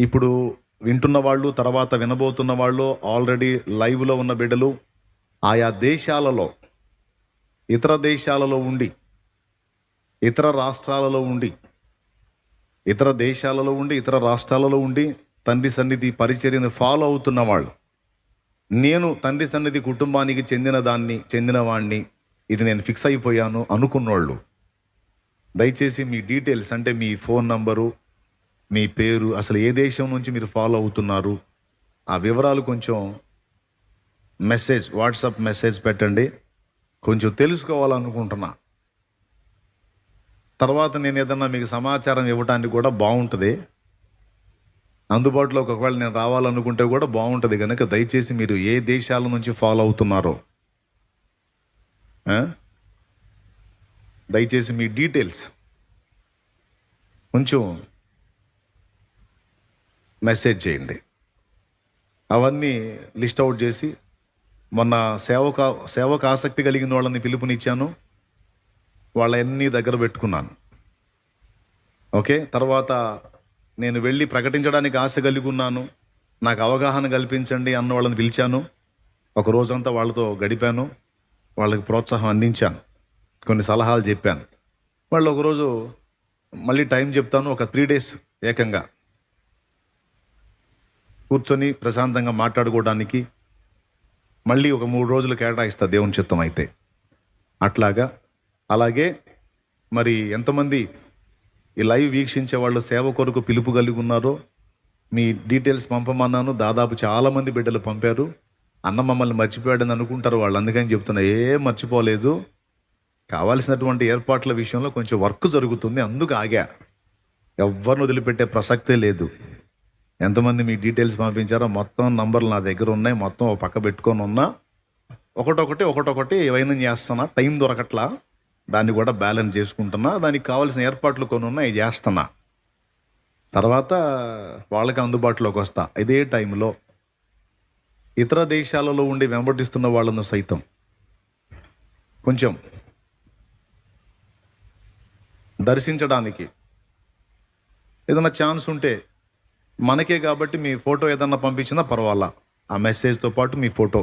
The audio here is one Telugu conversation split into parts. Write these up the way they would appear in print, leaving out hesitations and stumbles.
ఇప్పుడు వింటున్న వాళ్ళు, తర్వాత వినబోతున్న వాళ్ళు, ఆల్రెడీ లైవ్‌లో ఉన్న బిడ్డలు, ఆయా దేశాలలో, ఇతర దేశాలలో ఉండి, ఇతర రాష్ట్రాలలో ఉండి, ఇతర దేశాలలో ఉండి, ఇతర రాష్ట్రాలలో ఉండి, తండ్రి సన్నిధి పరిచర్యను ఫాలో అవుతున్న వాళ్ళు. నేను తండ్రి సన్నిధి కుటుంబానికి చెందినవాడిని, ఇది నేను ఫిక్స్ అయిపోయాను అనుకున్నోళ్ళు, దయచేసి మీ డీటెయిల్స్ అంటే మీ ఫోన్ నంబరు, మీ పేరు, అసలు ఏ దేశం నుంచి మీరు ఫాలో అవుతున్నారు, ఆ వివరాలు కొంచెం వాట్సాప్ మెసేజ్ పెట్టండి. కొంచెం తెలుసుకోవాలనుకుంటున్నా. తర్వాత నేను ఏదన్నా మీకు సమాచారం ఇవ్వటానికి కూడా బాగుంటుంది. అందుబాటులోకి ఒకవేళ నేను రావాలనుకుంటే కూడా బాగుంటుంది. కనుక దయచేసి మీరు ఏ దేశాల నుంచి ఫాలో అవుతున్నారో దయచేసి మీ డీటెయిల్స్ కొంచెం మెసేజ్ చేయండి. అవన్నీ లిస్ట్ అవుట్ చేసి, మొన్న సేవకు ఆసక్తి కలిగిన వాళ్ళని పిలుపునిచ్చాను. వాళ్ళన్నీ దగ్గర పెట్టుకున్నాను. ఓకే. తర్వాత నేను వెళ్ళి ప్రకటించడానికి ఆశ కలిగి ఉన్నాను, నాకు అవగాహన కల్పించండి అన్న వాళ్ళని పిలిచాను. ఒక రోజంతా వాళ్ళతో గడిపాను, వాళ్ళకి ప్రోత్సాహం అందించాను, కొన్ని సలహాలు చెప్పాను. వాళ్ళు ఒకరోజు మళ్ళీ టైం చెప్తాను, ఒక 3 days ఏకంగా కూర్చొని ప్రశాంతంగా మాట్లాడుకోవడానికి మళ్ళీ ఒక 3 రోజులు కేటాయిస్తా దేవుని చిత్తం అయితే. అలాగే మరి ఎంతమంది ఈ లైవ్ వీక్షించే వాళ్ళు సేవ కొరకు పిలుపు కలిగి ఉన్నారో మీ డీటెయిల్స్ పంపమన్నాను. దాదాపు చాలామంది బిడ్డలు పంపారు. అన్న మమ్మల్ని మర్చిపోయాడని అనుకుంటారు వాళ్ళు, అందుకని చెప్తున్నా, ఏం మర్చిపోలేదు. కావాల్సినటువంటి ఏర్పాట్ల విషయంలో కొంచెం వర్క్ జరుగుతుంది, అందుకు ఆగా. ఎవరిని వదిలిపెట్టే ప్రసక్తే లేదు. ఎంతమంది మీ డీటెయిల్స్ పంపించారో మొత్తం నంబర్లు నా దగ్గర ఉన్నాయి. మొత్తం ఒక పక్క పెట్టుకొని ఉన్నా, ఒకటొకటి ఏవైనా చేస్తున్నా. టైం దొరకట్లా, దాన్ని కూడా బ్యాలెన్స్ చేసుకుంటున్నా. దానికి కావాల్సిన ఏర్పాట్లు కొన్ని ఉన్నాయి, చేస్తున్నా. తర్వాత వాళ్ళకి అందుబాటులోకి వస్తా. ఇదే టైంలో ఇతర దేశాలలో ఉండి వెంబడిస్తున్న వాళ్ళను సైతం కొంచెం దర్శించడానికి ఏదైనా ఛాన్స్ ఉంటే, మనకే కాబట్టి మీ ఫోటో ఏదన్నా పంపించినా పర్వాలా, ఆ మెసేజ్తో పాటు మీ ఫోటో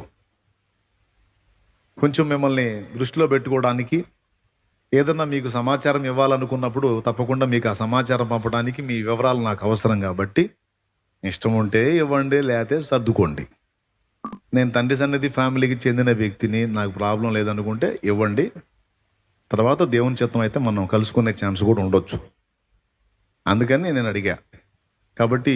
కొంచెం మిమ్మల్ని దృష్టిలో పెట్టుకోవడానికి, ఏదన్నా మీకు సమాచారం ఇవ్వాలనుకున్నప్పుడు తప్పకుండా మీకు ఆ సమాచారం పంపడానికి మీ వివరాలు నాకు అవసరం. కాబట్టి ఇష్టం ఉంటే ఇవ్వండి, లేకపోతే సర్దుకోండి. నేను తండ్రి సన్నిధి ఫ్యామిలీకి చెందిన వ్యక్తిని, నాకు ప్రాబ్లం లేదనుకుంటే ఇవ్వండి. తర్వాత దేవుని చిత్తం అయితే మనం కలుసుకునే ఛాన్స్ కూడా ఉండొచ్చు. అందుకని నేను అడిగా. కాబట్టి